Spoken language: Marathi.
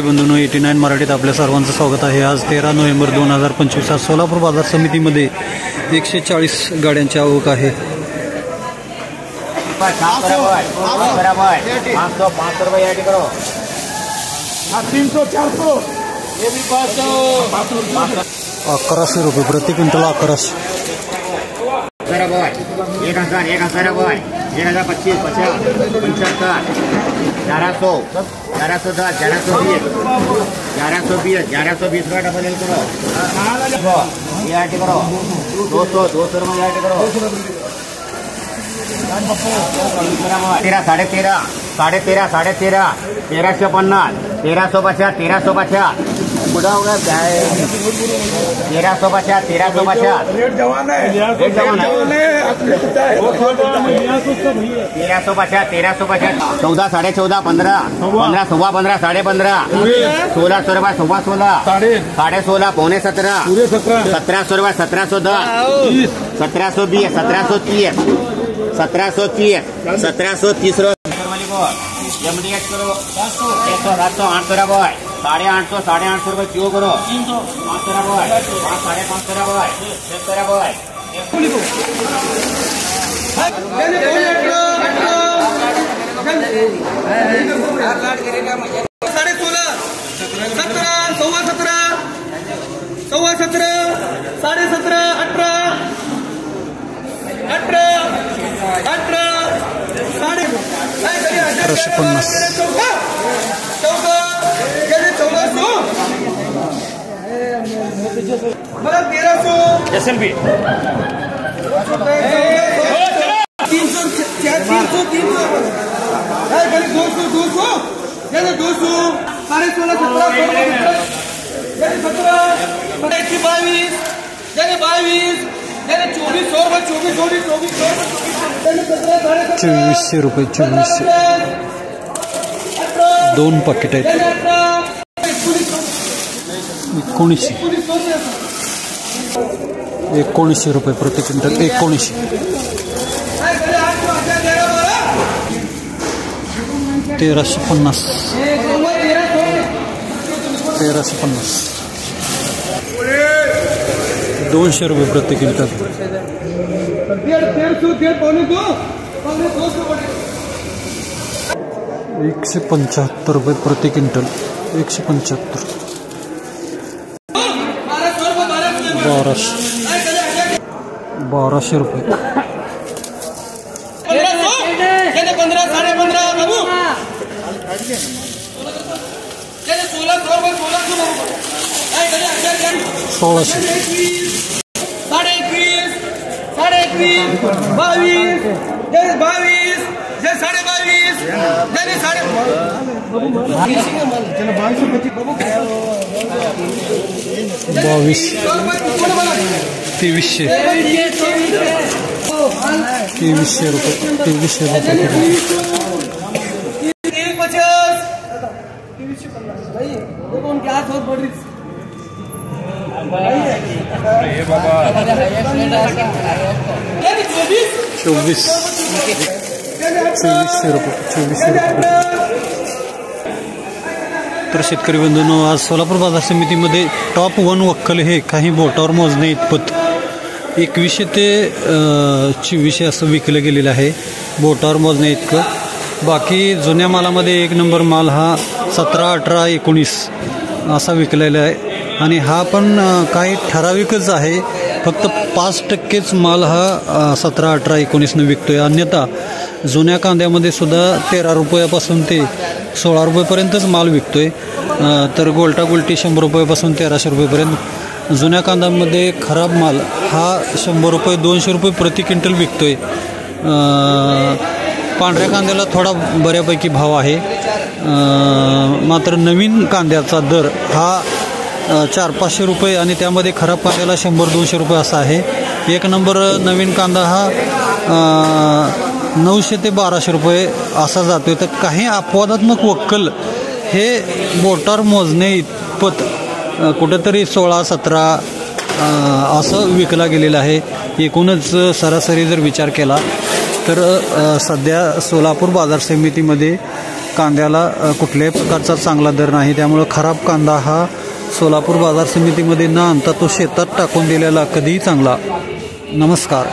बंधूंनो 89 मराठीत आपल्या सर्वांचं स्वागत आहे। आज 13 नोव्हेंबर 2025 आज सोलापूर बाजार समितीमध्ये 140 गाड्यांची आवक आहे। 1100 रुपये प्रति क्विंटल 1100। 1025 50 55 1120 का डबल एल करो ये आटे करो 200 में आटे करो 13 साढ़े तेरह 1350 1350 बुढ़ा होगा 1350 रेट जवान है 1350 14 साढ़े 14 15 सवा 15 साढ़े 15 1600 रुपये सवा 16 साढ़े 16 पौने 17 1700 रुपये 1710 1720 1730 एमडीएच करो 700 800 रुपये 850 रुपये क्यों करो 500 रुपये 550 रुपये 600 रुपये 1300 SLB 2400 रुपये 2400 दोन पाकिट आहेत 1900 रुपये प्रति क्विंटल 1900 1350 200 रुपये प्रति क्विंटल 175 रुपये प्रति क्विंटल 175 1200 रुपये 2300 रुपये 2300 तर शेतकरी बंधूंनो आज सोलापूर बाजार समितीमध्ये टॉप 1 वक्कल हे काही बोटावर मोजणे इतपत 2100 ते 2400 असं विकलं गेलेलं आहे बोटावर मोजणे इतकं। बाकी जुन्या मालामध्ये 1 नंबर माल हा 17 18 19 असा विकलेला आहे आणि हा पण काही ठराविकच आहे फक्त 5%च माल हा 17 18 19 न विकतोय। अन्यथा जुन्या कांद्यामध्ये सुद्धा 13 रुपयापासून ते 16 रुपयेपर्यंतच माल विकतोय। तर गोल्टा गुलटी 100 रुपयापासून 1300 रुपयेपर्यंत जुन्या कांद्यामध्ये खराब माल हा 100 रुपये 200 रुपये प्रति क्विंटल विकतोय। पांढऱ्या कांद्याला थोडा बऱ्यापैकी भाव आहे मात्र नवीन कांद्याचा दर हा 400-500 रुपये आणि त्यामध्ये खराब कांद्याला 100-200 रुपये असा आहे। 1 नंबर नवीन कांदा हा 900 ते 1200 रुपये असा जातोय। तर काही अपवादात्मक वक्कल हे बोटावर मोजणे इतपत कुठेतरी 16-17 असं विकला गेलेलं आहे। एकूणच सरासरी जर विचार केला तर सध्या सोलापूर बाजार समितीमध्ये कांद्याला कुठल्याही प्रकारचा चांगला दर नाही, त्यामुळं खराब कांदा हा सोलापूर बाजार समितीमध्ये न आणता तो शेतात टाकून दिलेला कधीही चांगला. नमस्कार.